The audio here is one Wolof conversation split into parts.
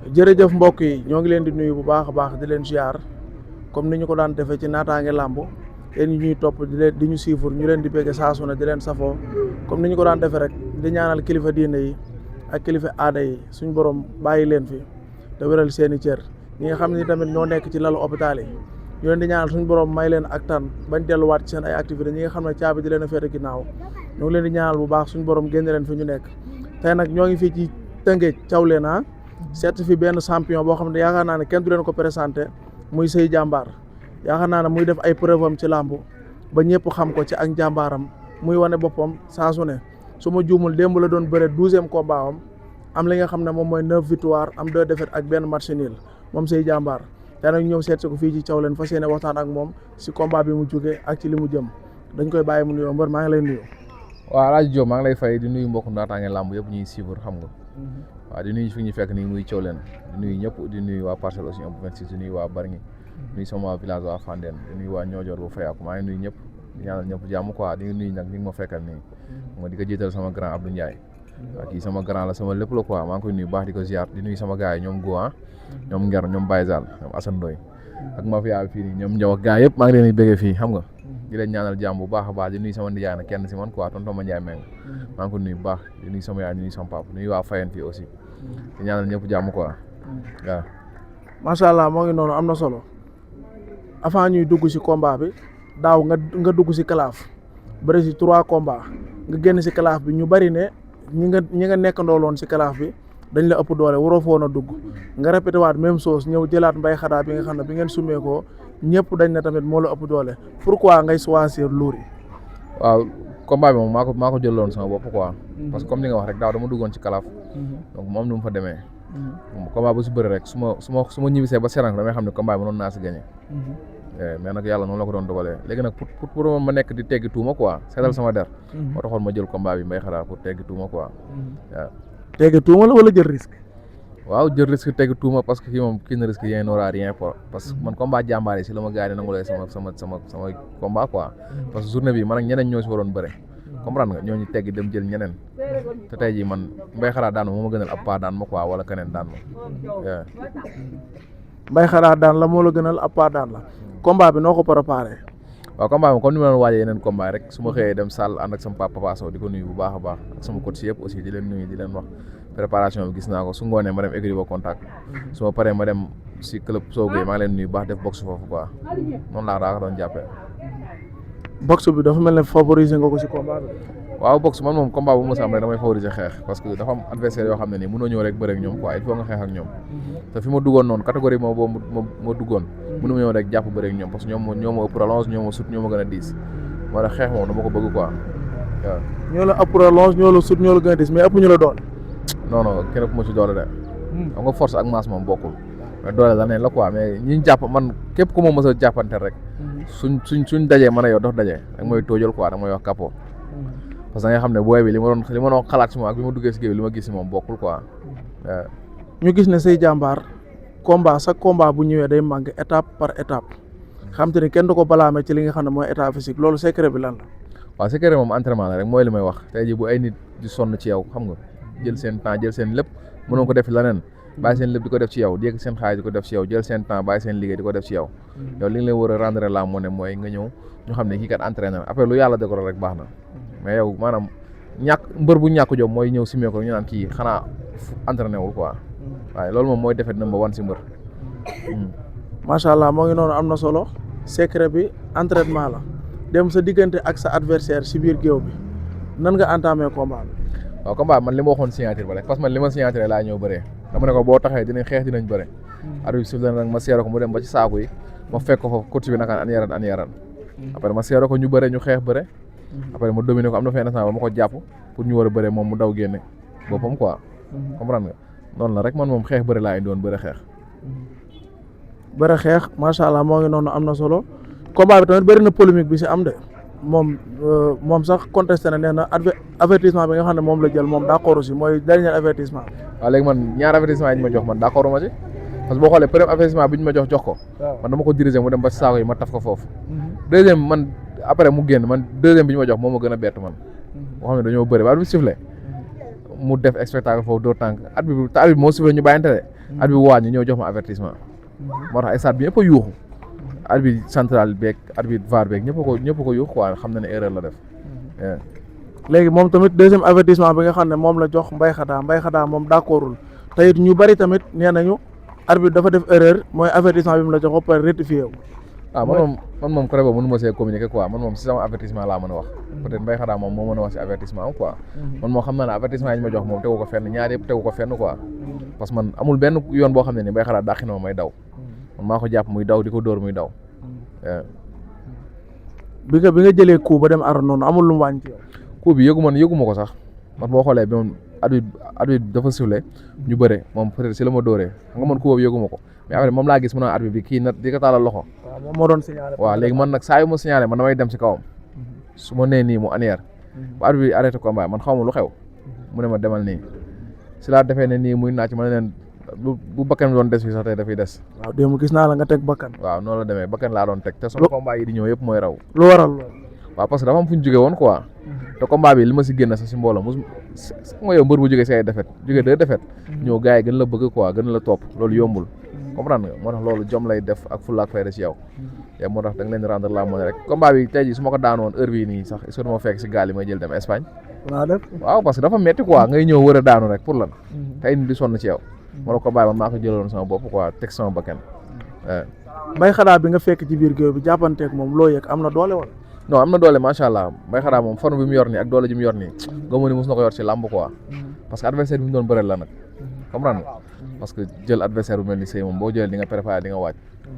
jërëjëf mbokk yi ñoo ngi leen di nuyu bu baax a baax di leen ziar comme ni ñu ko daan defee ci naataange làmb yéen ñi ñuy topp di ñu siifur ñu leen di bégge saa su ne di leen safoo comme ni ñu ko daan defee rek di ñaanal kilifa diine yi ak kilifa aada yi suñ borom bàyyi leen fi te wéral seeni cër ñi nga xam ne tamit ñoo nekk ci lalu hôpital yi ñu leen di ñaanal suñ borom may leen ak tan bañ delluwaat ci seen ay activité ñi nga xam ne caabi di leen a féete ginnaaw ñoo ngi leen di ñaanal bu baax suñ borom génne leen fi ñu nekk tey nag ñoo ngi fii ci Tëngéej Thiawléna seet fi benn champion boo xam ne yaakaar naa ne kenn du leen ko présenté muy Sey Jàmbaar yaakaar naa ne muy def ay preuve am ci làmb ba ñëpp xam ko ci ak njàmbaaram muy wane boppam saa su ne su ma juumul démb la doon bëre 12e combat am li nga xam ne moom mooy 9 victoire am 2 défaites ak benn match nul moom Sey Jàmbaar te nag ñëw seet si ko fii ci Thiawléna fas yéene waxtaan ak moom si combat bi mu jógee ak ci li mu jëm dañ koy bàyyi mu nuyoo mbër maa ngi lay nuyu. waaw El Hadj Diop maa ngi lay fay di nuyu mbokku naataange làmb yëpp ñuy suivre xam nga. waaw di nuyu fi ñu fekk nii muy Thiawléna di nuyu ñëpp di nuyu waa Parcelles aussi un peu 26 di nuyu waa Bargny di nuyu sama village waa Fandène di nuyu waa Niodior bu Fayaku maa ngi nuyu ñëpp di ñaanal ñëpp jàmm quoi di nuyu nag ñi nga ma fekkal nii ma di ko jiital sama grand Abdou Ndiaye waaw kii sama grand la sama lépp la quoi maa ngi koy nuyu baax di ko ziar di nuyu sama gars yi ñoom Gouan ñoom Nger ñoom Baye Zal ñoom Assane Ndoye ak mafia fii nii ñoom Ndiaw ak gars yëpp maa ngi leen di bëggee fii xam nga di leen ñaanal jàmm bu baax a baax di nuyu sama nijaay nag kenn si man quoi tonton ma Ndiaye Meng maa ngi ko nuyu bu baax di nuyu sama yaay di nuyu sama papa nuyu waa Fayen fii aussi di ñaanal ñëpp jàmm quoi waaw. macha allah moo ngi noonu am na solo avant ñuy dugg si combat bi daaw nga dugg si kalaaf bëri si 3 combats nga génn si kalaaf bi ñu bari ne ñi nga nekkandoo loon si kalaaf bi dañ la ëpp doole waroo foon a dugg nga répété waat même chose ñëw jëlaat mbay xadaa bi nga xam ne bi ngeen sumee ko ñëpp dañ ne tamit moo la ëpp doole pourquoi ngay choisir luur yi. waaw combat bi moom maa ko jëloon sama bopp quoi. parce que comme li nga wax rek daaw dama duggoon ci kalaaf. donc moom nu mu fa demee. combat bu si bëri rek su ma ñibbisee ba seran damay xam ne combat bi mënoon naa si gagné. mais nag yàlla noonu la ko doon dogalee léegi nag pour ma nekk di teggi tuuma quoi seetal sama der. moo taxoon ma jël combat bi mbay xadaa pour teggi tuuma quoi waaw. teggi tuuma la wala jël risque. waaw jël risque teggi tuuma parce que kii moom kii na risque rien n'aura rien quoi parce que man combat jàmbaar yi si la ma gars yi nangulee sama combat quoi parce que journée bi man ak ñeneen ñoo si waroon bëre comprendre nga ñooñu teggi dem jël ñeneen te tey jii man mbay xaraa daan ma moo ma gënal ab paa daan ma quoi wala keneen daan ma waaw. mbay xaraa daan la moo la gënal ab paa daan la combat bi noo ko préparé. waaw combat bi comme ni ma doon waajee yeneen combat rek su ma xëyee dem salle ànd ak sama papa Papa Sow di ko nuyu bu baax a baax ak sama coach yëpp aussi di leen nuyu di leen wax préparation bi gis naa ko su ngoonee ma dem écurie ba contact su ma paree ma dem si club Sow Gueye maa ngi leen nuyu baax def boxe foofu quoi noonu laa ko doon jàppee. boxe bi dafa mel ne favoriser nga ko si combat bi. waaw boxe man moom combat bu ma sa am rek damay favoriser xeex parce que dafa am adversaire yoo xam ne nii mënoo ñëw rek bëre ak ñoom quoi il faut nga xeex ak ñoom te fi ma duggoon noonu catégorie moo boobu ma duggoon mënu ma ñëw rek jàpp bëre ak ñoom parce que ñoo ma ëpp relance ñoo ma sut ñoo ma gën a diis moo tax xeex moom dama ko bëgg quoi waaw. ñoo la ëpp relance ñoo la sut ñoo la gën a diis mais ëpp ñu la doole. non non kenn ëpp ma si doole de xam nga force ak masse moom bokkul mais doole la ne la quoi mais ñi jàpp man képp ku ma mës a jàppante rek suñ dajee man a yow dox dajee da mooy tóojal quoi da mooy wax capot parce que da nga xam ne booy bi li ma doon xalaat si moom ak bi ma duggee si géew li ma gis si moom bokkul quoi waaw. ñu gis ne Sey Jàmbaar chaque combat bu ñëwee day màgg étape par étape xam te ni kenn du ko balaame ci li nga xam ne mooy état physique loolu secret bi lan la. waaw secret moom entraînement la rek mooy li may wax tey jii bu ay nit di sonn ci yow xam nga jël seen temps jël seen lépp mënoon ko def leneen bàyyi seen lépp di ko def ci yow di yëg seen xaalis di ko def ci yow jël seen temps bàyyi seen liggéey di ko def ci yow yow li nga leen war a rendre la monnaie mooy nga ñëw ñu xam ne kii kat entraîneur après lu yàlla décoré rek baax na mais yow maanaam mbër bu ñàkk jom mooy ñëw simee ko ñu naan kii xanaa entraîné wul quoi waaye loolu moom mooy defet number 1 si mbër. macha allah moo ngi noonu am na solo secret bi entraînement la dem sa diggante ak sa adversaire si biir géew bi nan nga entamé combat bi. waaw combat man li ma waxoon signature ba rek parce que man li ma signature laa ñëw bëree dama ne ko boo taxee dinañ xeex dinañ bëre. arbitre sifflé nag ma seero ko mu dem ba ci saaku yi ma fekk ko foofu coach bi naka an yaran après ma seero ko ñu bëre ñu xeex bëre. après ma dominé ko am na fenn instant ba ma ko jàpp pour ñu war a bëre moom mu daw génne boppam quoi. comprendre nga noonu la rek man moom xeex bëre laa indi woon bëre xeex. bëre xeex macha allah moo ngi noonu am na solo combat bi tamit bëri na polémique bi si am de moom sax contesté na nee na avertissement bi nga xam ne moom la jël moom d'accord si mooy dernier avertissement. waaw léegi man ñaar avertissement yi ñu ma jox man d'accord ma ci parce que boo xoolee premier avertissement bi ñu ma jox ko. man dama ko diriger mu dem ba ci saako yi ma taf ko foofu. deuxième man après mu génn man deuxième bi ñu ma jox moom ma gën a bett man. boo xam ne dañoo bëri ba at bi sifflé mu def spectacle foofu doo tànk at bi moo sifflé ñu bàyyante de arbitre bi waañ ñëw jox ma avertissement moo tax stade bi ñëpp a yuuxu arbitre central beeg arbitre VAR beeg ñëpp ko yuuxu quoi xam na ne erreur la def léegi moom tamit deuxième avertissement bi nga xam ne moom la jox Mbaye Khada moom d'accordul te it ñu bari tamit nee nañu arbitre dafa def erreur mooy avertissement bi mu la jox ba pare rectifié wu. man moom côté boobu mënu ma see communiquer quoi man moom si sama avertissement laa mën a wax peut-être Mbaye Khada moom moo mën a wax si avertissement am quoi man moo xam naa ne avertissement yi ñu ma jox moom tegu ko fenn ñaar yëpp tegu ko fenn quoi parce que man amul benn yoon boo xam ne ni Mbaye Khada dàqi na ma may daw man maa ko jàpp muy daw di ko dóor muy daw bi nga jëlee coup ba dem ar noonu amul lu mu wàññi ci yow. coup bi yëgu ma ko sax man boo xoolee bi moom arbitre dafa sifflé ñu bëre moom peut-être si la ma dóoree xam nga man coup boobu yëgu ma ko mais après moom laa gis mu naan arbitre bi kii nag di ko taalal loxo moom moo doon signalé. waaw léegi man nag saa yu ma signalé man damay dem si kawam su ma nee nii mu arrière bu arbitre bi arrêté combat man xaw ma lu xew mu ne ma demal nii si laa defee ne nii muy naaj ma ne leen bu bakkan doon des fi sax tey dafay des. waaw démb gis naa la nga teg bakkan. waaw noonu la demee bakkan laa doon teg te sama combat yi di ñëw yëpp mooy raw. lu waral loolu. waaw parce que dafa am fu ñu jógee woon quoi. te combat bi li ma si génn sax si mbooloo mos nga yow mbër bu jógee si ay défaite jógee 2 défaites ñëw gars yi gën la bëgg quoi gën la topp loolu yombul. comprendre nga moo tax loolu jom lay def ak fulla ak fayda si yow. yow moo tax da nga leen rendre la monnaie rek combat bi tey jii su ma ko daanoon heure bii nii sax est-ce que dama fekk si gaal yi may jël dem Espagne. waaw parce que dafa metti quoi ngay ñëw wër a daanu rek pour lan tey nit di sonn ci yow. moo tax combat man maa ko jëloon sama bopp quoi teg sama bakkan. Mbaye Khada bi nga fekk ci biir géew bi jàppanteeg moom loo yëg am na doole wala. non am na doole macha allah Mbaye Khada moom forme bi mu yor nii ak doole ji mu yor nii gëmoo ni mos na ko yor ci làmb quoi parce que adversaire bi mu doon bëreel la nag comprendre nga parce que jël adversaire bu mel ni Seye moom boo jëlee di nga préparé di nga waaj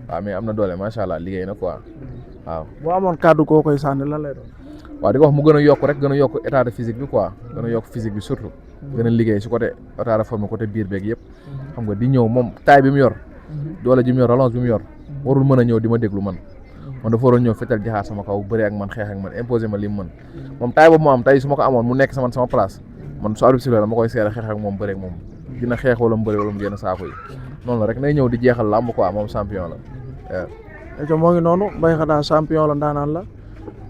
waaw mais am na doole macha allah liggéey na quoi waaw. boo amoon kàddu koo koy sànni lan lay doon. waaw di ko wax mu gën a yokk rek gën a yokk état de physique bi quoi gën a yokk physique bi surtout gën a liggéey si côté état de forme côté biir beeg yëpp xam nga di ñëw moom taille bi mu yor doole ji mu yor relance bi mu yor warul mën a ñëw di ma déglu man dafa waroon ñëw fetal jaxaar sama kaw bëri ak man xeex ak man imposé ma li mu mën moom taille boobu mu am tey su ma ko amoon mu nekk sama place man su arbitre sifflé dama koy seere xeex ak moom bëri ak moom dina xeex wala mu bëri wala mu génn saako yi noonu la rek nay ñëw di jeexal làmb quoi moom champion la waaw. moo ngi noonu Mbaye Khada champion la ndaanaan la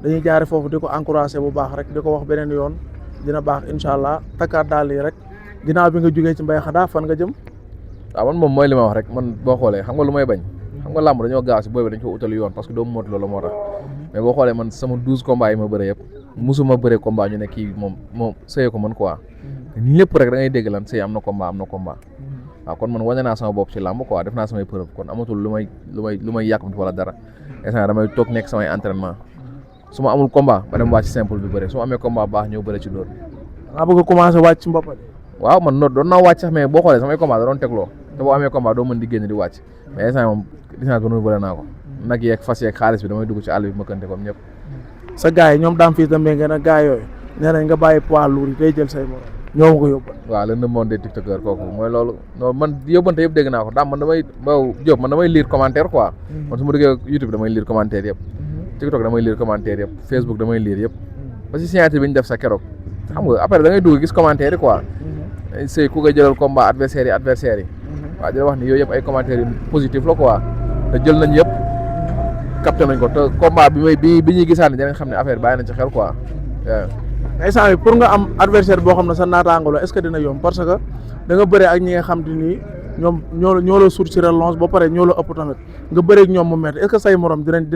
dañuy jaare foofu di ko encouragé bu baax rek di ko wax beneen yoon dina baax incha allah takkaat daal yi rek ginnaaw bi nga jógee ci Mbaye Khada fan nga jëm. waaw man moom mooy li ma wax rek man boo xoolee xam nga lu may bañ xam nga làmb dañoo gaaw si booy bi dañ ko utali yoon parce que doomu mot loolu moo tax mais boo xoolee man sama 12 combats yi ma bëre yëpp musuma bëre combat ñu ne kii moom sëyee ko mën quoi lépp rek da ngay dégg lan sëy am na combat waaw kon man wane naa sama bopp ci làmb quoi def naa samay preuve kon amatul lu may yàkkamti wala dara instant damay toog nekk samay entraînement su ma amul combat ba dem wàcc simple bi bëre su ma amee combat baax ñëw bëre ci dóor. maa bëgg a commencé wàcc ci mbapat. waaw man doon naa wàcc sax mais boo xoolee samay combat da doon tegloo te boo amee combat doo mën di génn di wàcc mais instant moom licence ba noonu bëre naa ko nag yeeg fas yeeg xaalis bi damay dugg ci àll bi mëkkante comme ñëpp. sa gars yi ñoom daam fii tamit ngeen a gars yooyu nee nañ nga bàyyi poids lourd yi day jël say morom ñoo ma ko yóbbal. waaw le monde des tiktokers kooku mooy loolu non man yóbbante yëpp dégg naa ko daam man damay lire commentaire quoi man su ma duggee YouTube damay lire commentaire yëpp TikTok damay lire commentaire yëpp Facebook damay lire yëpp ba si signature bi ñu def sa keroog xam nga après da ngay dugg gis commentaire yi quoi sëy ku ngay jëlal combat adversaire yi waaw di la wax ni yooyu yëpp ay commentaires yu positif la quoi te jël nañ yëpp capté nañ ko te combat bi ñuy gisaat ni dinañ xam ne affaire bàyyi nañ ci xel quoi waaw. instant bi pour nga am adversaire boo xam ne sa naataango la est-ce que dina yomb parce que da nga bëre ak ñi nga xam te ni ñoom ñoo la suur ci relance ba pare ñoo la ëpp tamit nga bëre ak ñoom mu métti est-ce que say morom dinañ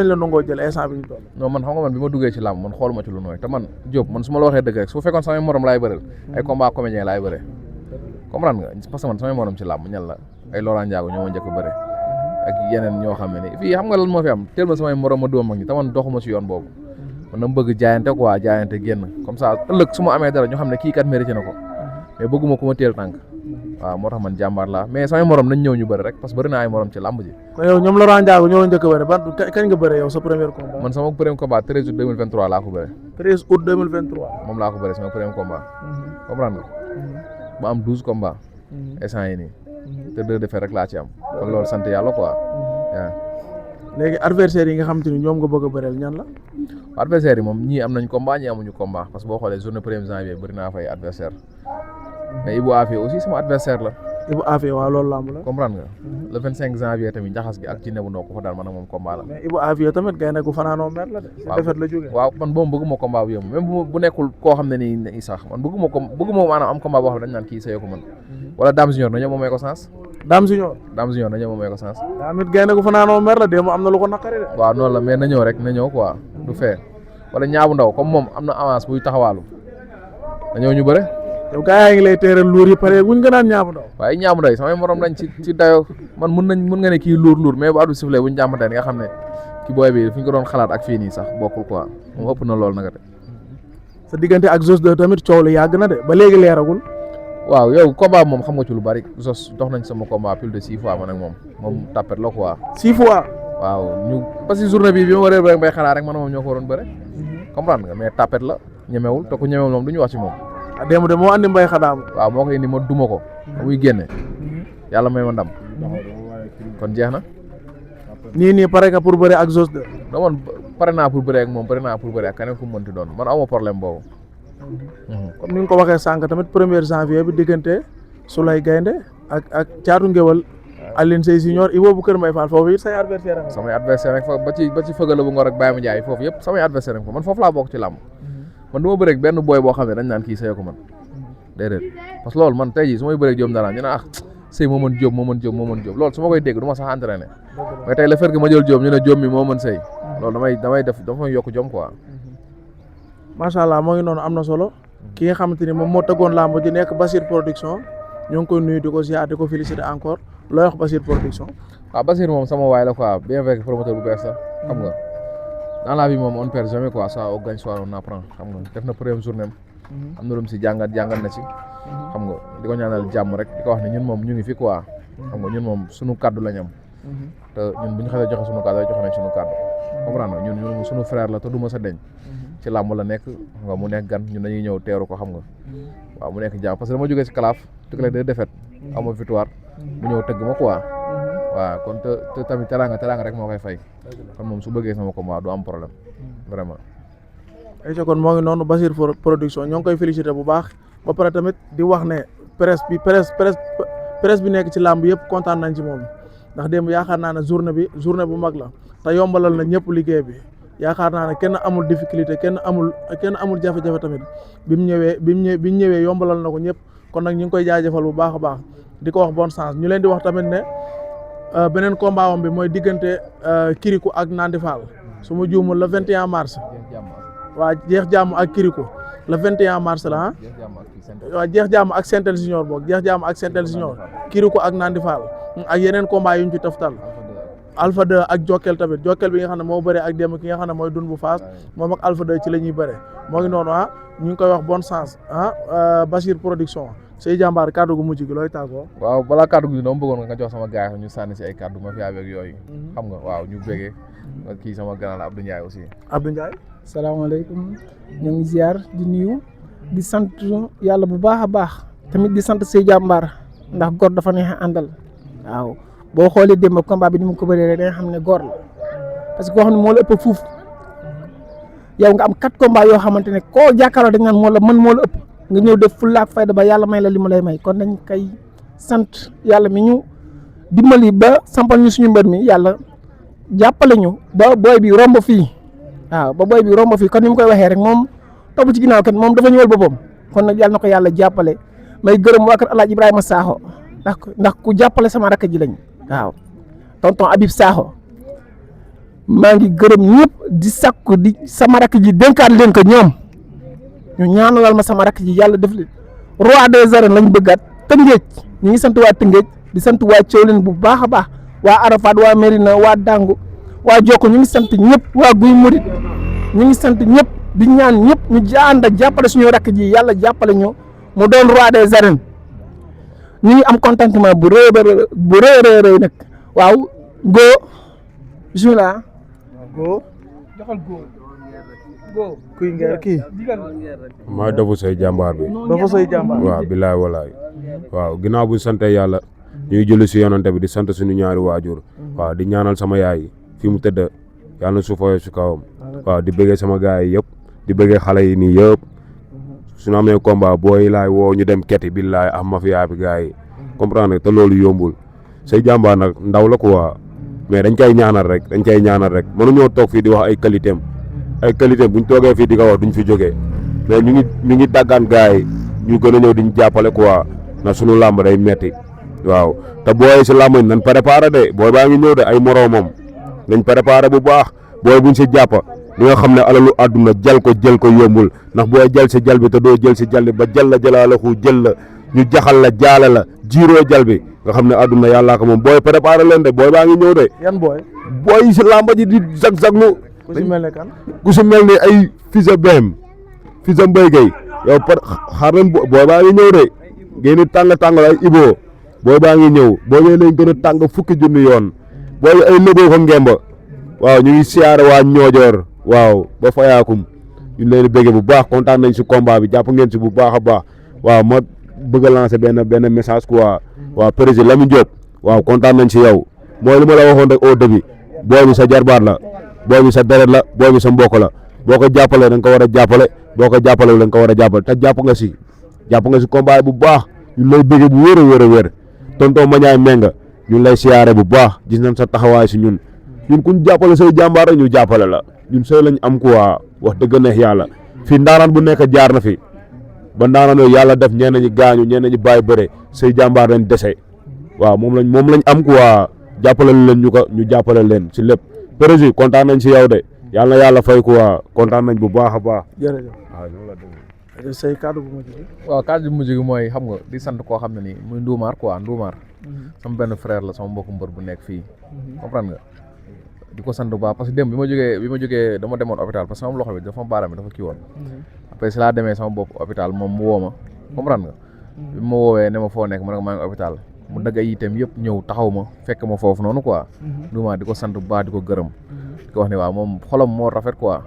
la nangoo jël instant bi ñu toll. non man xam nga man bi ma duggee ci làmb man xooluma ci lu nooy te man Diop man su ma la waxee dëgg rek su fekkoon samay morom laay bëreel ay combat comédien laay bëree comprendre nga parce que man samay morom ci làmb ñan la ay Laurent Ndiago ñoo ma njëkk bëre ak yeneen ñoo xam ne ni fii xam nga lan moo fi am teel ma samay morom ma dóom ak ñi te man doxuma ci yoon boobu man dama bëgg jaayante quoi jaayante génn comme ça ëllëg su ma amee dara ñu xam ne kii kat mérité na ko mais bëgguma ku ma teel tànk waaw moo tax man jàmbaar laa mais samay morom nañ ñëw ñu bëri rek parce que bëri naa ay morom ci làmb ji. kon yow ñoom Laurent Ndiago ñoo la njëkk a bëri ban kañ nga bëri yow sa premier combat. man sama premier combat 13 août 2023 laa ko bëri. 13 août 2023. moom laa ko bëri sama premier combat. comprendre nga ma am 12 combats. instant yi nii te 2 défaites rek laa ci am kon loolu sant yàlla quoi waaw. léegi adversaires yi nga xam te ni ñoom nga bëgg a bëreel ñan la. adversaires yi moom ñii am nañ combat ñii amuñu combat parce que boo xoolee journée 1er janvier bëri naa fay adversaire mais Ibou Afia aussi sama adversaire la Ibou Afia waaw loolu lamb la. comprendre nga. le 25 janvier tamit njaxas gi ak ci nebu ndaw ko fa daan man ak moom combat la. mais Ibou Afia tamit gaynde gu fanaanoo mer la de. waaw defet la jógee. waaw man boobu bëgguma combat bu yomb même bu nekkul koo xam ne nii sax man bëgguma maanaam am combat boo xam ne dañ naan kii sëyee ko man wala Dame Junior na ñëw moom may ko sens. Dame Junior na ñëw moom may ko sens. daa mit gaynde gu fanaanoo mer la démb am na lu ko naqari de. waaw noonu la mais na ñëw rek na ñëw quoi du fee wala ñaabu ndaw comme moom am na avance buy taxawaalu na ñëw ñu bëre. yow gaa yaa ngi lay teeral luur yi pare wuñ nga naan ñaabu ndaw. waaye ñaabu ndaw samay morom lañ ci dayo man mun nga ne kii luur mais bu addu sifle buñ jàmmante nga xam ne ki booy bi fi ñu ko doon xalaat ak fii nii sax bokkul quoi moom ëpp na lool naka de. sa diggante ak Zoss 2 tamit coow lu yàgg na de ba léegi leeragul. waaw yow combat moom xam nga ci lu bari Zoss dox nañ sama combat plus de 6 fois man ak moom tapet la quoi. 6 fois. waaw ñu parce que journée bi ma waree rek bay xalaat rek man moom ñoo ko waroon bëre. comprendre nga mais tapet la ñemewul te ku ñemewul moom du ñu wax ci moom. démb de moo andi mbay xadaam. waaw moo koy indi ma duma ko. muy génne. yàlla may ma ndam. kon jeex na. nii pare nga pour bëre ak Zoss 2. non man pare naa pour bëre ak moom pare naa pour bëre ak keneen ku mu mënti doon man amoo problème boobu. comme ni nga ko waxee sànq tamit 1er janvier bi diggante Souley Gaynde ak Caatu Ngéwal Alioune Seye Junior Ibo bu Kër Mbaye Fall foofu it say adversaire am. samay adversaire rek ba ci fëgala bu ngor ak Baye Ma Ndiaye foofu yëpp samay adversaire am man foofu laa bokk ci làmb. man du ma bëreeg benn booy boo xam ne dañ naan kii sëy ko man déedéet parce que loolu man tey jii su may bëreeg Diop Ndara ñu ne sëy moo mën Diop loolu su ma koy dégg du ma sax entraîné mais tey le fait que ma jël Diop ñu ne Diop mi moo mën sëy loolu damay yokk jom quoi. macha allah moo ngi noonu am na solo ki nga xamante ni moom moo tëggoon làmb ji nekk Basir production ñoo ngi koy nuyu di ko ziar di ko féliciter encore looy wax Basir production. waaw Basir moom sama waay la quoi bien vrai que promoteur bu bees la xam nga. dans la vie moom on perd jamais quoi ça on gagne soit on apprend xam nga def na première journée am na lu mu si jàngat na ci xam nga di ko ñaanal jàmm rek di ko wax ne ñun moom ñu ngi fi quoi xam nga ñun moom suñu kaddu lañ am te ñun bu ñu xasee joxe suñu kaddu joxe nañ suñu kaddu comprendre nga ñun suñu frère la te du ma sa deñ ci làmb la nekk xam nga mu nekk gan ñun dañuy ñëw teeru ko xam nga waaw mu nekk jàmm parce que dama jógee si kalaaf tukale de défaite amoo victoire mu ñëw tëgg ma quoi waaw kon te tamit teraanga rek moo koy fay kon moom su bëggee sama combat du am problème vraiment. ayca kon moo ngi noonu Basir production ñoo ngi koy féliciter bu baax ba pare tamit di wax ne presse bi nekk ci làmb yëpp kontaan nañ ci moom ndax démb yaakaar naa ne journée bu mag la te yombalal na ñëpp liggéey bi yaakaar naa ne kenn amul difficulté kenn amul jafe-jafe tamit bi mu ñëwee yombalal na ko ñëpp kon nag ñu ngi koy jaajëfal bu baax a baax di ko wax bonne chance ñu leen di wax tamit ne. beneen combat am bi mooy diggante Kirikou ak Nandi Fall su ma juumul le 21 mars. waa jeex jàmm ak Kirikou le 21 mars la waa jeex jàmm ak Sentel Junior boog jeex jàmm ak Sentel Junior Kirikou ak Nandi Fall ak yeneen combat yu ñu ci toftal Alpha 2 ak Jokkel tamit Jokkel bi nga xam ne moo bëre ak démb ki nga xam ne mooy Dun bu Faas moom ak Alpha 2 ci la ñuy bëre moo ngi noonu ñu ngi koy wax bonne chance Basir production. Sey jàmbaar kàddu gu mujj gi looy tàggoo. waaw balaa kàddu gi dama bëggoon nga jox sama gars yi ñu sànni si ay kàddu ma fi avec yooyu. xam nga waaw ñu bëggee kii sama grand la Abdou Ndiaye aussi. Abdou Ndiaye. salaamaaleykum ñu ngi ziar di nuyu di sant yàlla bu baax a baax tamit di sant Sey jàmbaar ndax góor dafa neex a àndal waaw boo xoolee démb combat bi ni mu ko bëree rek da nga xam ne góor la parce que koo xam ne moo la ëpp fuuf yow nga am 4 combats yoo xamante ne koo jàkkaarloo dañ naan moo la ëpp. nga ñëw def fulla ak fayda ba yàlla may la li mu lay may kon dañ koy sant yàlla mi ñu dimbali ba sampal ñu suñu mbër mi yàlla jàppale ñu ba booy bi romb fii waaw ba booy bi romb fii kon ni mu koy waxee rek moom topp ci ginnaaw kat moom dafa ñëwal boppam kon nag yàlla na ko yàlla jàppale may gërëm waa kër Alaaji Ibrahima Sakho ndax ku jàppale sama rakk ji lañ waaw tonton Habib Sakho maa ngi gërëm ñëpp di sakku di sama rakk ji dénkaat leen ko ñoom ñu ñaanalal ma sama rakk ji yàlla def leen roi des arènes lañ bëggaat Tëngéej ñu ngi sant waa Tëngéej di sant waa Thiawlène bu baax a baax waa Arafat waa Mérina waa Dangu waa Jokko ñu ngi sant ñëpp waa Guy Murit ñu ngi sant ñëpp di ñaan ñëpp ñu ànd ak jàppale suñu rakk ji yàlla jàppale ñu mu doon roi des arènes ñu ngi am contentement bu rëy nag waaw go bismillah go joxal go kuy ngeer kii maa Dofu Sey jàmbaar bi dafa say jàmbaar waaw bilaay walaay waaw ginnaaw bu sante yàlla ñuy julli si yonante bi di sant suñu ñaari waajur waaw di ñaanal sama yaay fi mu tëdd yàlla na suufoo si kawam waaw di bëggee sama gaay yi yëpp di bëggee xale yi nii yëpp suñu amee combat booy laay woo ñu dem keti billaay am ma fi yaa bi gaay yi comprendre te loolu yombul say jàmbaar nag ndaw la quoi mais dañ koy ñaanal rek mënuñoo toog fii di wax ay qualité am buñ toogee fii di ko wax duñ fi jógee mais ñu ngi daggaan gars yi ñu gën a ñëw diñ jàppale quoi na suñu làmb day metti waaw te booy si làmb nañ préparé de booy baa ngi ñëw de ay moroomam nañ préparé bu baax booy buñ si jàppa li nga xam ne alalu àdduna jël ko yombul ndax booy jël si jal bi te doo jël si jal bi ba jël la jëlaalaxu jël la ñu jaxal la jaale la jiiroo jal bi nga xam ne àdduna yàllaa ko moom booy préparé leen de booy baa ngi ñëw de yan booy booy si làmba ji di zag-zaglu ku si mel ne kan ku si mel ni ay Fisa Bem Fisa Mbaye Gueye yow xaar leen booy baa ngi ñëw de génn tàng ay Ibo booy baa ngi ñëw boo ñëwee lañ gën a tàng fukki junni yoon booy ay léboo ko ngemba waaw ñu ngi siyaare waa ñoojoor waaw ba fayaakum ñu leen di bëgg bu baax kontaan nañ si combat bi jàpp ngeen si bu baax a baax waaw ma bëgg a lancer benn message quoi waaw président Lamine Diop waaw kontaan nañ si yow mooy li ma la waxoon rek au début booy bi sa jarbaat la booy bi sa deret la booy bi sa mbokk la boo ko jàppalee da nga ko war a jàppale boo ko jàppalee da nga ko war a jàppale te jàpp nga si combat bu baax ñu lay bëgg bu wér a wér tonton Mañaay Menga ñu lay siyaare bu baax gis nañ sa taxawaay si ñun kuñ jàppale say jàmbaar rek ñu jàppale la ñun sooy lañ am quoi wax dëgg neex yàlla fii ndaanaan bu nekk jaar na fi ba ndaanaan yooyu yàlla def ñenn ñi gaañu ñenn ñi bàyyi bëre say jàmbaar lañ dese waaw moom lañ am quoi jàppale leen ñu jàppale leen si lépp président kontaan nañ si yow de yàlla na yàlla fay quoi kontaan nañ bu baax a baax. jërëjëf waaw noonu la demee. say kàddu bu mujj bi. waaw kàddu bu mujj gi mooy xam nga di sant koo xam ne nii muy Ndoumar quoi Ndoumar sama benn frère la sama mbokku mbër bu nekk fii comprendre nga di ko sant bu baax parce que démb bi ma jógee dama demoon hôpital parce que sama loxo bi dafa baaraam bi dafa kii woon après si laa demee sama bopp hôpital moom mu woo ma comprendre nga bi ma woowee ne ma foo nekk ma ne ko maa ngi hôpital mu dagg ay itam yëpp ñëw taxaw ma fekk ma foofu noonu quoi Ndoumar di ko sant bu baax di ko gërëm di ko wax ne waaw moom xolam moo rafet quoi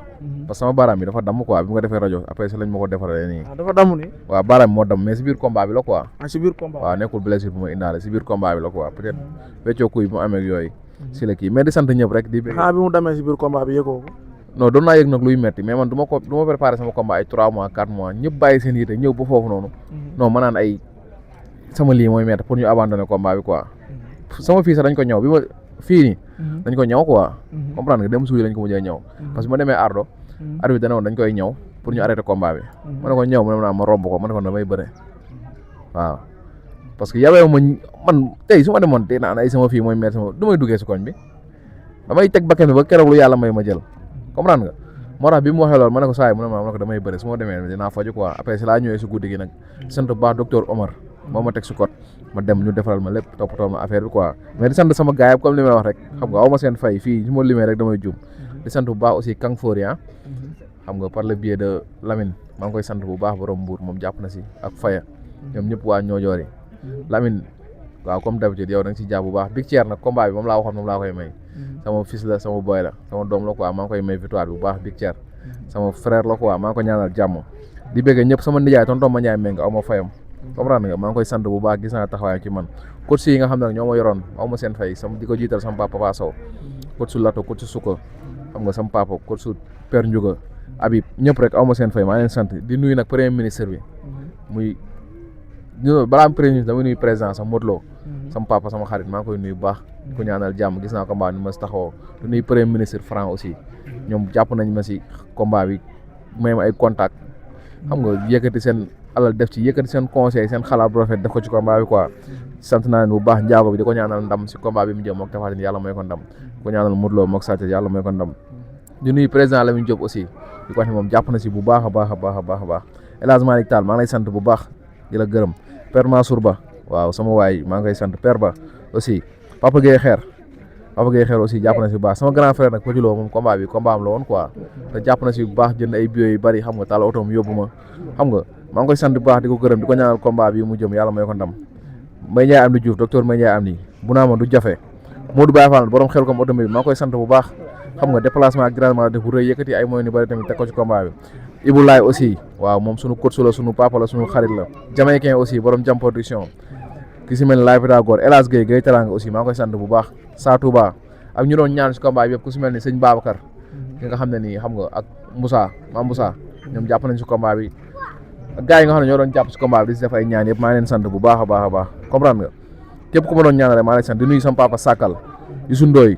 parce que sama baaraam bi dafa damm quoi bi nga defee rajo après si lañ ma ko defaree nii dafa damm ni waaw baaraam bi moo damm mais si biir combat bi la quoi si biir combat waaw nekkul blessure bu ma indaale si biir combat bi la quoi peut-être weccoo kuy bu mu amee yooyu si la kii mais di sant ñëpp rek di xanaa bi mu demee si biir combat bi yëgoo ko non doon naa yëg nag luy metti mais man du ma préparé sama combat ay 3 mois 4 mois ñëpp bàyyi seen yite ñëw ba foofu noonu non ma naan ay sama lii mooy metti pour ñu abandonné combat bi quoi sama fii sax dañ ko ñëw bi ma fii nii dañ ko ñëw quoi comprendre nga dem suuy lañ ko mujjee ñëw parce que ma demee ardo arbitre dana woon dañ koy ñëw pour ñu arrêté combat bi ma ne ko ñëw mu ne ma romb ko ma ne ko damay bëre waaw parce que yawee man tey su ma demoon tey naan ay sama fii mooy metti sama du may duggee si koñ bi damay teg bakkan bi ba keroog lu yàlla may ma jël comprendre nga moo tax bi mu waxee loolu ma ne ko saa yi mu ne ma ne ko damay bëre su ma demee dinaa faju quoi après si laa ñëwee si guddi gi nag sant bu baax docteur Omar moo ma teg si code ma dem ñu defaral ma lépp toppatoo ma affaire bi quoi mais di sant sama gaay comme li may wax rek xam nga aw ma seen fay fii su ma limee rek damay juum di sant bu baax aussi Kang Foria xam nga par le biais de Lamine maa ngi koy sant bu baax borom Mbour moom jàpp na si ak Faya ñoom ñëpp waa ñoojoor yi Lamine waaw comme d'habitude yow da nga si jàpp bu baax Big Thier nag combat bi moom laa waxoon moom laa koy may sama fils la sama boy la sama doom la quoi maa ngi koy may victoire bi bu baax Big Thier sama frère la quoi maa ngi ko ñaanal jàmm di bëgg ñëpp sama nijaay tonton ma ñaay méng aw ma fayam comprendre nga maa ngi koy sant bu baax gis naa taxawaayam ci man coach yi nga xam ne nag ñoo ma yoroon aw ma seen fay sama di ko jiital sama papa Papa Sow coach su Lato coach su Suko xam nga sama papa coach su Père Ndiouga Habib ñëpp rek aw ma seen fay maa leen sant di nuyu nag premier ministre bi muy balaa am premier ministre dama nuyu président sama Modou Lo sama papa sama xarit maa ngi koy nuyu bu baax di ko ñaanal jàmm gis naa combat ni ma si taxawoo di nuyu premier ministre Franc aussi ñoom jàpp nañ ma si combat bi may ma ay contact xam nga yëkkati seen alal def ci yëkkati seen conseil seen xalaat bu rafet def ko ci combat bi quoi sant naa leen bu baax njaago bi di ko ñaanal ndam si combat bi mu jëm mook Tapha Tine yàlla may ko ndam di ko ñaanal Modou Lo mook Sa Thiès yàlla may ko ndam di nuyu président Lamine Diop aussi di ko wax ne moom jàpp na si bu baax a baax a baax a baax a baax El Hadj Malick Tall maa ngi lay sant bu baax di la gërëm Père Mansour Ba waaw sama waay maa ngi koy sant Père Ba aussi Papa Gueye Xeer aussi jàpp na si bu baax sama grand frère nag Petit Lo moom combat bi combat am la woon quoi te jàpp na si bu baax jënd ay billets yu bari xam nga taal otoom yóbbu ma xam nga maa ngi koy sant bu baax di ko gërëm di ko ñaanal combat bi mu jëm yàlla may ko ndam Mbaye Ndiaye am di Diouf docteur Mbaye Ndiaye am ni bu naa ma du jafe Modou Baye Fall borom xel comme automobile maa ngi koy sant bu baax xam nga déplacement ak directement def bu rëy yëkkati ay moyens yu bari tamit teg ko ci combat bi Ibou Laye aussi waaw moom sunu coach la sunu papa la sunu xarit la Jamaïcain aussi borom jam production ki si mel ni Laye Pythagore El Hadj Gueye Teranga aussi maa ngi koy sant bu baax Sa Touba ak ñu doon ñaan si combat bi yëpp ku si mel ni sëñ Babacar ki nga xam ne nii xam nga ak Moussa Mame Moussa ñoom jàpp nañ si combat bi ak gars yi nga xam ne ñoo doon jàpp si combat bi di si def ay ñaan yëpp maa ngi leen sant bu baax a baax a baax comprendre nga képp ku ma doon ñaanal rek maa lay sant di nuyu sama papa Sakal Youssou Ndoye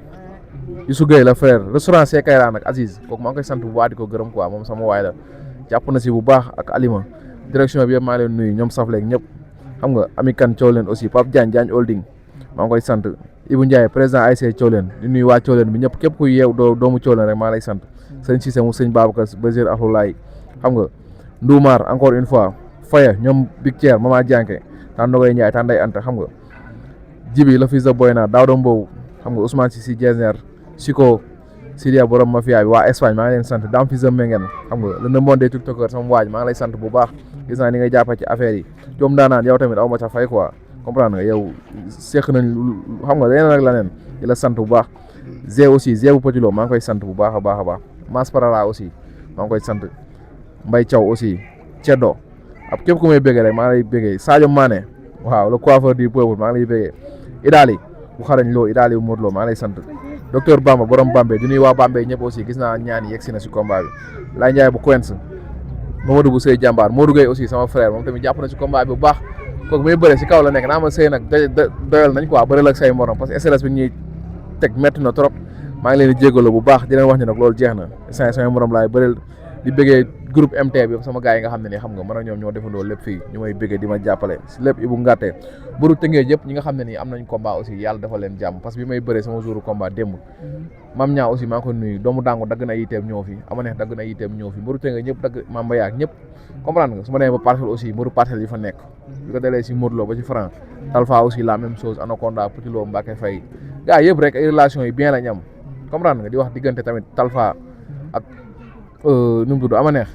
Youssou Gueye la frère restaurant Sekayra nag Aziz kooku maa ngi koy sant bu baax di ko gërëm quoi moom sama waay la jàpp na si bu baax ak Alima direction bi yëpp maa leen nuyu ñoom safleeg ñëpp xam nga Ami Kan Thiawlène aussi Pape Diagne Holding maa ngi koy sant Ibou Ndiaye président ASC Thiawlène di nuyu waa Thiawlène bi ñëpp képp ku yeew doomu Thiawlène rek maa lay sant sëñ Cissé mu sëñ Babacar Basir Akhloulaye xam nga Ndoumar encore une fois Faya ñoom Big Thier Mama Dianké tan Ndogoy Ndiaye tan Ndeye Anta xam nga Jibi la fils de Boyna Daouda Mbow xam nga Ousmane Sissi Diezner Siko Sidia borom mafia bi waa Espagne maa ngi leen sant Dame fils de Mengen xam nga le monde des tiktokers sama waaj maa ngi lay sant bu baax gis naa ni ngay jàppee ci affaire yi joom daanaan yow tamit aw ma ca fay quoi comprendre nga yow seq nañ xam nga leneen ak leneen di la sant bu baax Zé aussi Zé bu Petit Lo maa ngi koy sant bu baax a baax a baax Mas Parala aussi maa ngi koy sant Mbaye Thiaw aussi Ceddo ab képp ku may bëggee rek maa ngi lay bëggee Sadio Mané waaw le coiffeur du peuple maa ngi lay bëggee Idaali bu xarañ loo Idaali bu Modou Lo maa ngi lay sant docteur Bamba borom Bambey di nuyu waa Bambey ñëpp aussi gis naa ñaan yi yegg si na si combat bi Laye Ndiaye bu Coens Mamadou bu Sey jàmbaar Modou Gueye aussi sama frère moom tamit jàpp na si combat bi bu baax kooku muy bëre si kaw la nekk naa ma sëy nag doyal nañ quoi bëri la ak say morom parce que SLS bi ñuy teg métti na trop maa ngi leen di jégalu bu baax di leen wax ni nag loolu jeex na samay morom laay bëreel di bëggee groupe MT bi sama gars yi nga xam ne nii xam nga man ak ñoom ñoo defandoo lépp fii ñu may bëggee di ma jàppale si lépp Ibou Ngatte buru tëngee yëpp ñi nga xam ne nii am nañ combat aussi yàlla dafa leen jàmm parce que bi may bëree sama jouru combat démb mam ñaa aussi maa ngi ko nuyu doomu dàngu dagg na yiteem ñëw fi ama neex dagg na yiteem ñëw fi mburu tëngee ñëpp dagg mamba yaak ñëpp comprendre nga su ma demee ba parcelle aussi mburu parcelle yi fa nekk bi ko dalee si Modou Lo ba ci Franc Talfa aussi la même chose Anaconda Petit Lo Mbacké Faye gars yëpp rek ay relation yi bien lañ am comprendre nga di wax diggante tamit Talfa ak nu mu tudd ama neex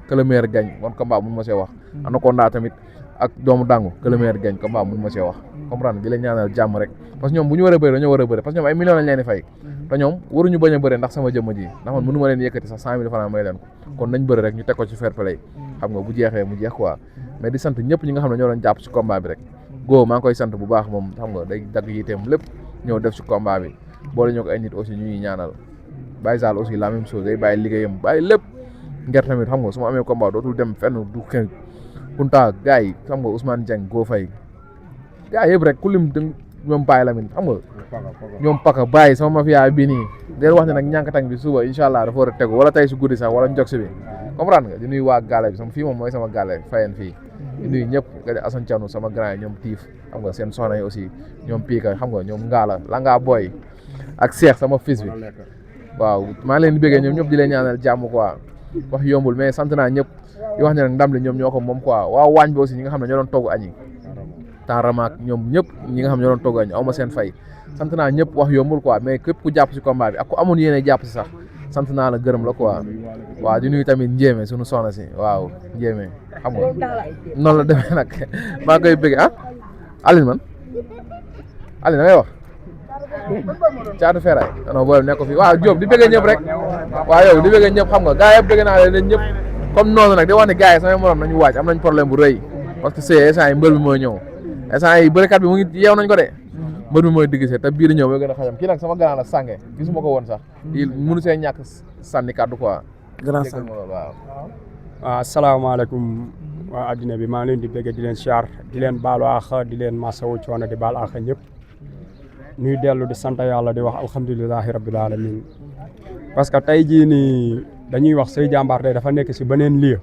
que le meilleur gagne kon combat mun ma see wax Anaconda tamit ak doomu dangu que le meilleur gagne combat mun ma see wax comprendre di leen ñaanal jàmm rek parce que ñoom bu ñu war a bëri dañoo war a bëri parce que ñoom ay millions lañ leen di fay te ñoom waruñu bañ a bëri ndax sama jëmm ji ndax man mënu ma leen yëkkati sax 100 000 francs may leen ko kon nañ bëri rek ñu teg ko ci fair play xam nga bu jeexee mu jeex quoi mais di sant ñëpp ñi nga xam ne ñoo doon jàpp ci combat bi rek go maa ngi koy sant bu baax moom xam nga day dagg yiteem lépp ñëw def ci combat bi boole ñoo ko ay nit aussi ñu ñuy ñaanal Baye Sall aussi la même chose day bàyyi liggéeyam bàyyi lépp nger tamit xam nga su ma amee combat dootul dem fenn du xëy Kunta gars yi xam nga Ousmane Dieng Go Faye gars yëpp rek ku lim ñoom Baye Lamine xam nga ñoom Paka Baye sama mafia bi nii den wax ne nag ñànkatang bi suba incha allah dafa war a tegu wala tey si guddi sax wala njogsi bi comprendre nga di nuyu waa gaale bi sama fii moom mooy sama gaale fayen fii di nuyu ñëpp nga di Assane Thianou sama grand yi ñoom Tiif xam nga seen soxna yi aussi ñoom Pika xam nga ñoom Ngala la ngaa booy ak Cheikh sama fils bi waaw maa ngi leen di bëggee ñoom ñëpp di leen ñaanal jàmm quoi wax yombul mais sant naa ñëpp di wax ne nag ndam li ñoom ñoo ko moom quoi waaw waañ bi aussi ñi nga xam ne ñoo doon togg añi taaramaak ñoom ñëpp ñi nga xam ne ñoo doon togg añi aw ma seen fay sant naa ñëpp wax yombul quoi mais képp ku jàpp si combat bi ak ku amoon yéene jàpp si sax sant naa la gërëm la quoi waaw di nuyu tamit Njéeme suñu soxna si waaw Njéeme xam nga noonu la demee nag maa ngi koy bëgg ah Aline man Aline da ngay wax caatu feeraay non booy nekk fi waaw Diop di bëggee ñëpp rek waaw yow di bëggee ñëpp xam nga gars yëpp bëgg naa leen ñëpp comme noonu nag di wax ne gars yi samay morom nañu waaj am nañ problème bu rëy parce que c'est instant yi mbër bi mooy ñëw instant yi bërikat bi mu ngi yeew nañ ko de mbër bi mooy diggisee te biir ñëw mooy gën a xajam kii nag sama grand la sànge gisuma ko woon sax i mënu see ñàkk sànni kàddu quoi grand sang waaw waaw asalaamaaleykum waa addina bi maa ngi leen di bëgg di leen siyaar di leen baalu àq di leen masawu coono di baal àq ñëpp ñuy dellu di sant yàlla di wax alhamdulilahi rabbil alamin parce que tey jii nii dañuy wax Sey Jàmbaar tey dafa nekk si beneen lieu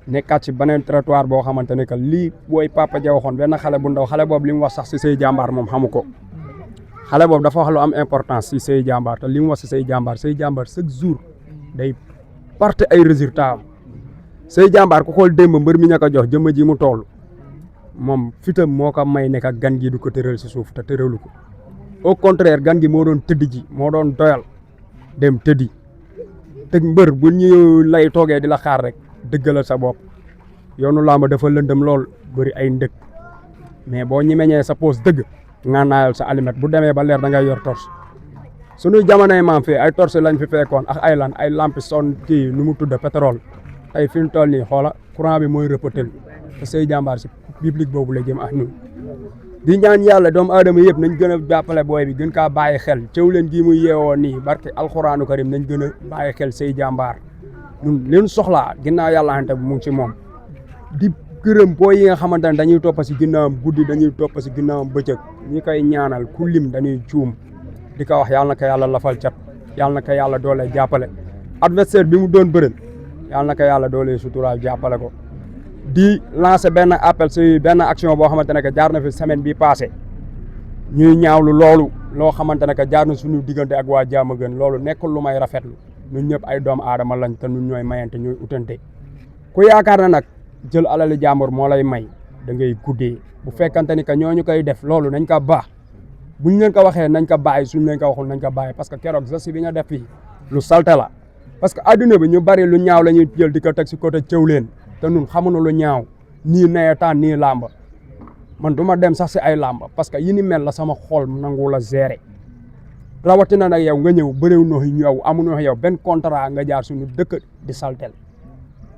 nekkaat si beneen territoire boo xamante ne que lii booy Papa Dia waxoon benn xale bu ndaw xale boobu li mu wax sax si Sey Jàmbaar moom xamu ko xale boobu dafa wax lu am importance si Sey Jàmbaar te li mu wax si Sey Jàmbaar chaque jour day porter ay résultats am Sey Jàmbaar ku xool démb mbër mi ña ko jox jëmm ji mu toll moom fitam moo ko may nekk ak gan gi du ko tëral si suuf te tëralu ko au contraire gan gi moo doon tëdd ji moo doon doyal dem tëddi te mbër bu ñu lay toogee di la xaar rek dëggalal sa bopp yoonu làmb dafa lëndëm lool bëri ay ndëg mais boo ñemeñee sa poos dëgg nga naayal sa alimet bu demee ba leer da ngay yor torche suñuy jamonoy maam fii ay torche lañ fi fekkoon ak ay lampi son kii nu mu tudd pétrole tey fi mu toll nii xoola courant bi mooy rëppatal te Sey Jàmbaar si public boobu la jëm ak ñun di ñaan yàlla doomu aadama yëpp nañ gën a jàppale booy bi gën kaa bàyyi xel cëw leen gii muy yeewoo nii barke alxuraanu karim nañ gën a bàyyi xel Sey Jàmbaar ñun leen soxlaa ginnaaw yàlla ante bu mu ngi si moom di gërëm booy yi nga xamante ne dañuy topp si ginnaawam guddi dañuy topp si ginnaawam bëccëg ñi koy ñaanal ku lim dañuy juum di ko wax yàlla na ko yàlla lafal cat yàlla na ko yàlla doole jàppale adversaire bi mu doon bërën yàlla na ko yàlla doole suturaal jàppale ko di lancer benn appel si benn action boo xamante ne que jaar na fi semaine bi passé ñuy ñaawlu loolu loo xamante ne que jaar na suñu diggante ak waa Diamaguène loolu nekkul lu may rafetlu ñun ñëpp ay doomu aadama lañ te ñun ñooy mayante ñooy utante ku yaakaar na nag jël alali jàmbur moo lay may da ngay guddee bu fekkante ni que ñooñu koy def loolu nañ ko baax buñ leen ko waxee nañ ko bàyyi suñ leen ko waxul nañ ko bàyyi parce que keroog geste bi nga def fii lu salte la parce que adduna bi ñu bari lu ñaaw la ñuy jël di ko teg si côté cëw leen te ñun xamuñu lu ñaaw nii nawetaan nii làmba man du ma dem sax si ay làmba parce que yi ni mel la sama xol nangu la gérer rawatina nag yow nga ñëw bëréew noo yow amunoo yow benn contrat nga jaar suñu dëkk di saltel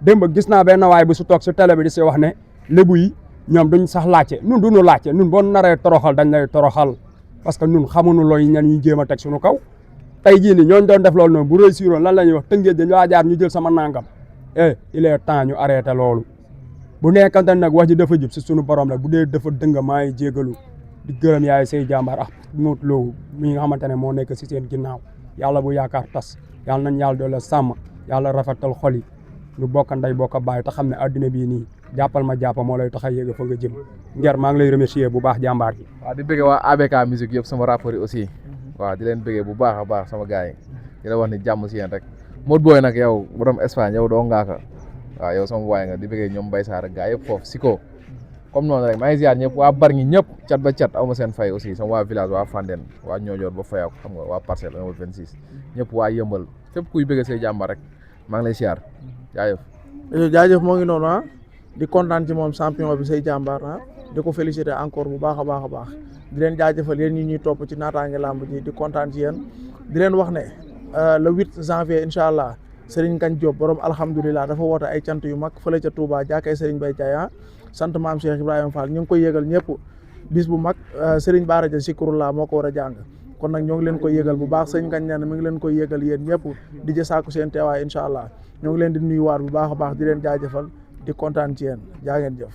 démb gis naa benn waay bu su toog si télé bi di si wax ne lébu yi ñoom duñ sax laajte ñun duñu laajte ñun boo naree toroxal dañ lay toroxal parce que ñun xamuñu looy ñan ñuy jéem a teg suñu kaw tey jii ni ñooñ doon def loolu noonu bu réussir woon lan la ñuy wax tëngéej dañ waa jaar ñu jël sama nangam il est temps ñu arrêté loolu bu nekkante nag wax ji dafa jub si suñu borom la bu dee dafa dënga maa ngi jégalu di gërëm yaay say jàmbaar ak Modou Lo mi nga xamante ne moo nekk si seen ginnaaw yàlla bu yaakaar tas yàlla nañ yàlla doole sàmm yàlla rafetal xol yi ñu bokk ndey bokk bàyyi te xam ne addina bii nii jàppal ma jàpp moo lay tax a yéeg fa nga jëm Nguer maa ngi lay remercier bu baax jàmbaar gi. waaw di bëggee waa ABK musique yëpp sama rappeurs yi aussi waaw di leen bëggee bu baax a baax sama gars yi di la wax ni jàmm si yéen rek Modou Boy nag yow borom Espagne yow doo ngaaka waaw yow sama waay nga di bëggee ñoom Mbaye Sarr ak gars yëpp foofu Siko comme noonu rek maa ngi ziar ñëpp waa Bargny ñëpp cat ba cat aw ma seen fay aussi sama waa village waa Fandène waa Niodior ba Fayaw xam nga waa Parcelles 1 ba 26 ñëpp waa Yëmbal fépp kuy bëggee say jàmbaar rek maa ngi lay ziar jaajëf jaajëf moo ngi noonu ah di kontaan ci moom champion bi say jàmbaar ah di ko féliciter encore bu baax a baax a baax di leen jaajëfal yéen ñi ñuy topp ci naataange làmb ji di kontaan ci yéen di leen wax ne le 8 janvier incha allah Serigne Kane Diop borom alhamdulilah dafa woote ay cant yu mag fële ca Touba jàkkee Serigne Baye Thiaya sant maam Cheikh Ibrahima Fall ñu ngi koy yëgal ñëpp bis bu mag Serigne Bara Dia Zikrullah moo ko war a jàng kon nag ñoo ngi leen koy yëgal bu baax Serigne Kane nee na mi ngi leen koy yëgal yéen ñëpp di jë sàkku seen teewaay incha allah ñoo ngi leen di nuyuwaat bu baax a baax di leen jaajëfal di kontaan ci yéen jaa ngeen jëf